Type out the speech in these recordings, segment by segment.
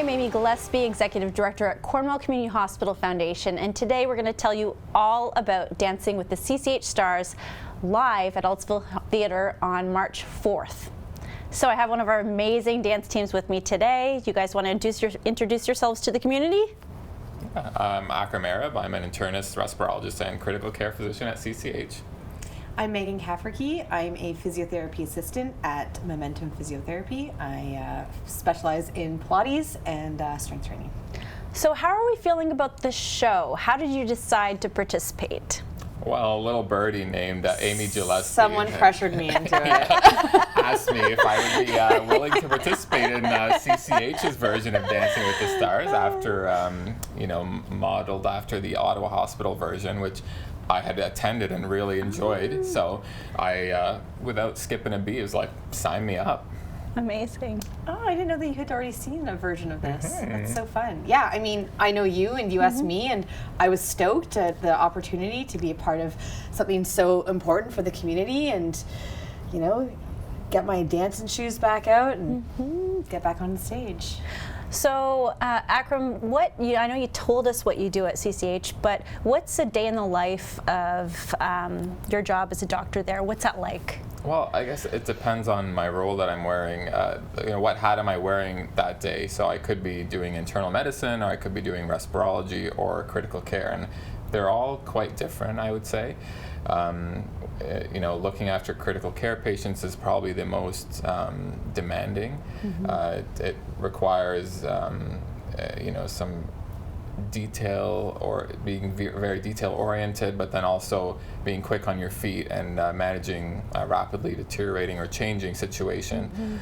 I'm Amy Gillespie, Executive Director at Cornwall Community Hospital Foundation, and today we're going to tell you all about Dancing with the CCH Stars live at Eltsville Theatre on March 4th. So I have one of our amazing dance teams with me today. You guys want to introduce yourselves to the community? I'm Akram. I'm an internist, respirologist, and critical care physician at CCH. I'm Megan Cafferkey. I'm a physiotherapy assistant at Momentum Physiotherapy. I specialize in Pilates and strength training. So how are we feeling about the show? How did you decide to participate? Well, a little birdie named Amy Gillespie. Someone pressured me into it. Asked me if I would be willing to participate in CCH's version of Dancing with the Stars after, modeled after the Ottawa Hospital version, which I had attended and really enjoyed. So I, without skipping a beat, was like, sign me up. Amazing. Oh, I didn't know that you had already seen a version of this. That's so fun. Yeah, I mean, I know you and you asked me, and I was stoked at the opportunity to be a part of something so important for the community and, get my dancing shoes back out and get back on the stage. So, Akram, I know you told us what you do at CCH, but what's a day in the life of your job as a doctor there? What's that like? Well, I guess it depends on my role that I'm wearing. What hat am I wearing that day? So I could be doing internal medicine, or I could be doing respirology or critical care, and they're all quite different, I would say. Looking after critical care patients is probably the most demanding. It requires, some detail, or being very detail oriented, but then also being quick on your feet and managing rapidly deteriorating or changing situation.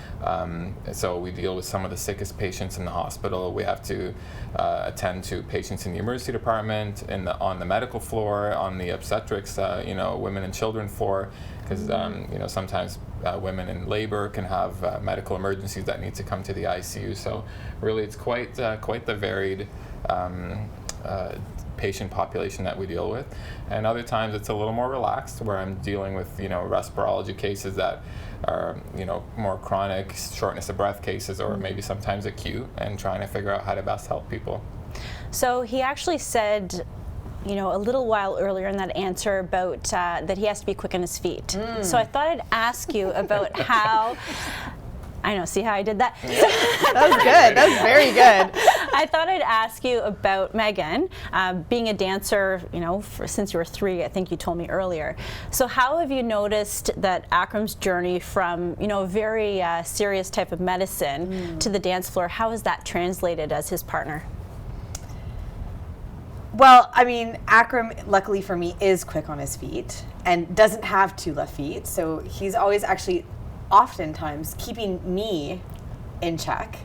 So we deal with some of the sickest patients in the hospital. We have to attend to patients in the emergency department, on the medical floor, on the obstetrics, women and children floor, because sometimes women in labor can have medical emergencies that need to come to the ICU. So really, it's quite the varied patient population that we deal with. And other times it's a little more relaxed, where I'm dealing with respirology cases that are more chronic shortness of breath cases, or maybe sometimes acute, and trying to figure out how to best help people. So he actually said a little while earlier in that answer about that he has to be quick on his feet. So I thought I'd ask you about how. I know, see how I did that? That was good. That was very good. I thought I'd ask you about Megan, being a dancer, since you were 3, I think you told me earlier. So how have you noticed that Akram's journey from, a very serious type of medicine to the dance floor, how has that translated as his partner? Well, I mean, Akram, luckily for me, is quick on his feet and doesn't have 2 left feet. So he's always actually oftentimes keeping me in check.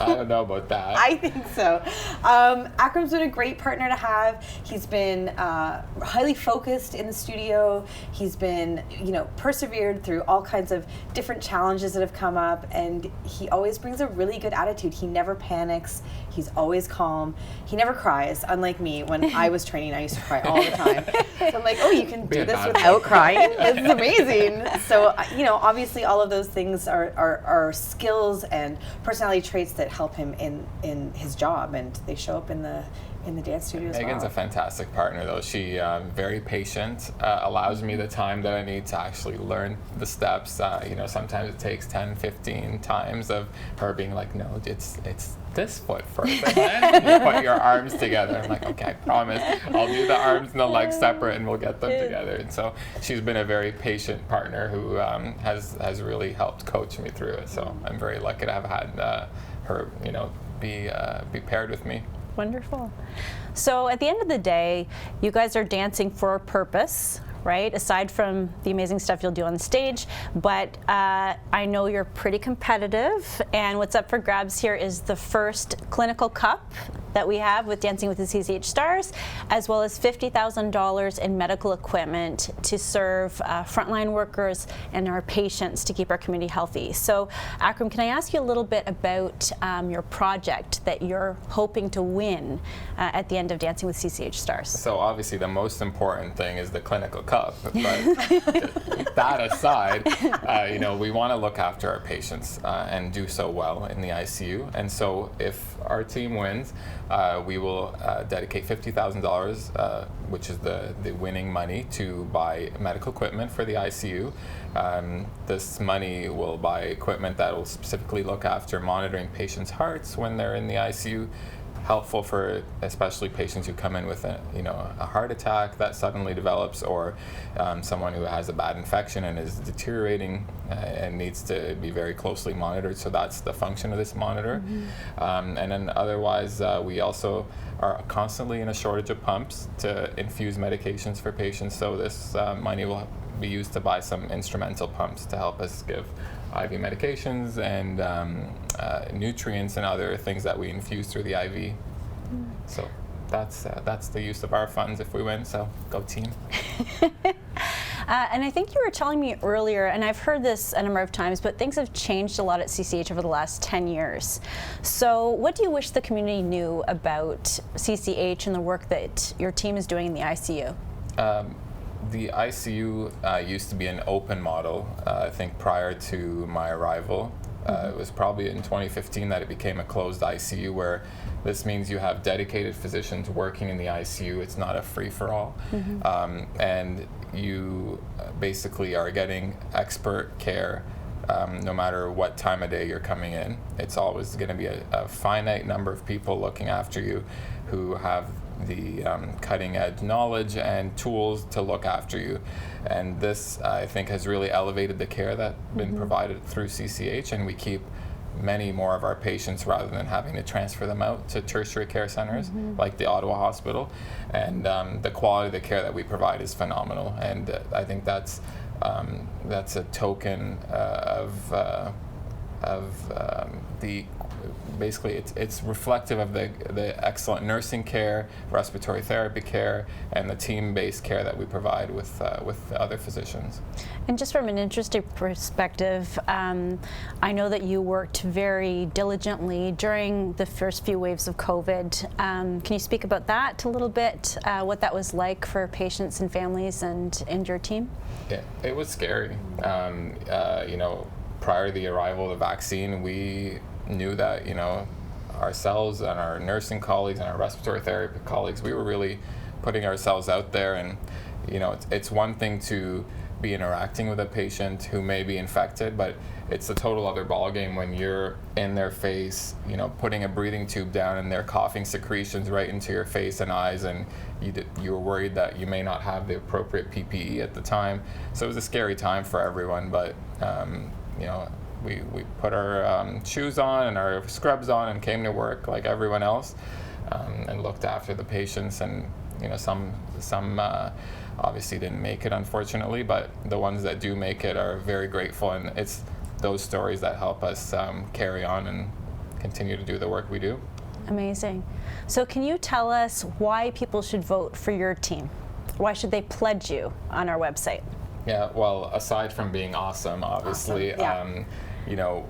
I don't know about that. I think so. Akram's been a great partner to have. He's been highly focused in the studio. He's been, persevered through all kinds of different challenges that have come up, and he always brings a really good attitude. He never panics. He's always calm. He never cries, unlike me. When I was training, I used to cry all the time. So I'm like, oh, you can do this without crying? This is amazing. So, obviously all of those things are skills and personality traits that help him in his job, and they show up in the dance studio as well. Megan's a fantastic partner, though. She very patient, allows me the time that I need to actually learn the steps. Sometimes it takes 10, 15 times of her being like, no, it's this foot first, and then you put your arms together. I'm like, okay, I promise I'll do the arms and the legs separate, and we'll get them together. And so she's been a very patient partner who has really helped coach me through it. So I'm very lucky to have had her, be paired with me. Wonderful. So at the end of the day, you guys are dancing for a purpose, right? Aside from the amazing stuff you'll do on the stage, but I know you're pretty competitive, and what's up for grabs here is the first clinical cup that we have with Dancing with the CCH Stars, as well as $50,000 in medical equipment to serve frontline workers and our patients to keep our community healthy. So, Akram, can I ask you a little bit about your project that you're hoping to win at the end of Dancing with CCH Stars? So obviously the most important thing is the clinical cup. up. But that aside, you know, we want to look after our patients and do so well in the ICU. And so if our team wins, we will dedicate $50,000, which is the winning money, to buy medical equipment for the ICU. This money will buy equipment that will specifically look after monitoring patients' hearts when they're in the ICU, helpful for especially patients who come in with a heart attack that suddenly develops, or someone who has a bad infection and is deteriorating and needs to be very closely monitored. So that's the function of this monitor. And then otherwise, we also are constantly in a shortage of pumps to infuse medications for patients. So this money will be used to buy some instrumental pumps to help us give IV medications and nutrients and other things that we infuse through the IV. So that's the use of our funds if we win. So go team. And I think you were telling me earlier, and I've heard this a number of times, but things have changed a lot at CCH over the last 10 years. So what do you wish the community knew about CCH and the work that your team is doing in the ICU? The ICU used to be an open model, I think prior to my arrival. It was probably in 2015 that it became a closed ICU, where this means you have dedicated physicians working in the ICU. It's not a free-for-all. And you basically are getting expert care no matter what time of day you're coming in. It's always going to be a finite number of people looking after you who have the cutting edge knowledge and tools to look after you. And this, I think, has really elevated the care that's been provided through CCH, and we keep many more of our patients rather than having to transfer them out to tertiary care centers like the Ottawa Hospital. And the quality of the care that we provide is phenomenal, and I think that's a token of the basically it's reflective of the excellent nursing care, respiratory therapy care, and the team-based care that we provide with other physicians. And just from an industry perspective, I know that you worked very diligently during the first few waves of COVID. Can you speak about that a little bit, what that was like for patients and families and your team? Yeah, it was scary. You know, prior to the arrival of the vaccine, we knew that, you know, ourselves and our nursing colleagues and our respiratory therapy colleagues, we were really putting ourselves out there. And, you know, it's one thing to be interacting with a patient who may be infected, but it's a total other ballgame when you're in their face, you know, putting a breathing tube down and they're coughing secretions right into your face and eyes, and you're worried that you may not have the appropriate PPE at the time. So it was a scary time for everyone, but, you know, we put our shoes on and our scrubs on and came to work like everyone else, and looked after the patients. And, you know, some obviously didn't make it, unfortunately, but the ones that do make it are very grateful, and it's those stories that help us carry on and continue to do the work we do. Amazing. So can you tell us why people should vote for your team? Why should they pledge you on our website? Yeah, well, aside from being awesome, obviously, Awesome. Yeah. You know,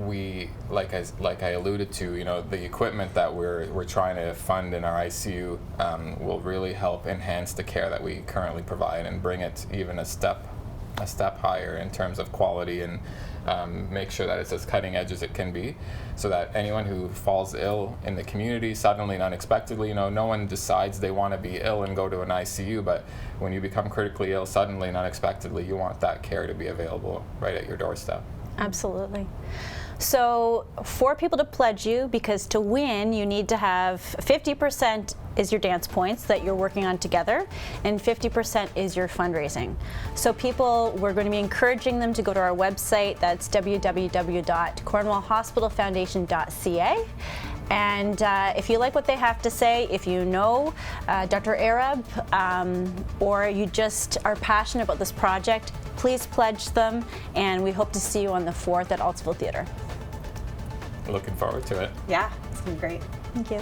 we, like I alluded to, you know, the equipment that we're trying to fund in our ICU will really help enhance the care that we currently provide and bring it even a step higher in terms of quality, and make sure that it's as cutting edge as it can be, so that anyone who falls ill in the community suddenly and unexpectedly, you know, no one decides they want to be ill and go to an ICU, but when you become critically ill suddenly and unexpectedly, you want that care to be available right at your doorstep. Absolutely. So for people to pledge you, because to win you need to have 50% is your dance points that you're working on together, and 50% is your fundraising. So people, we're going to be encouraging them to go to our website. That's www.cornwallhospitalfoundation.ca. And if you like what they have to say, if you know Dr. Arab, or you just are passionate about this project, please pledge them, and we hope to see you on the 4th at Altsville Theatre. Looking forward to it. Yeah, it's been great. Thank you.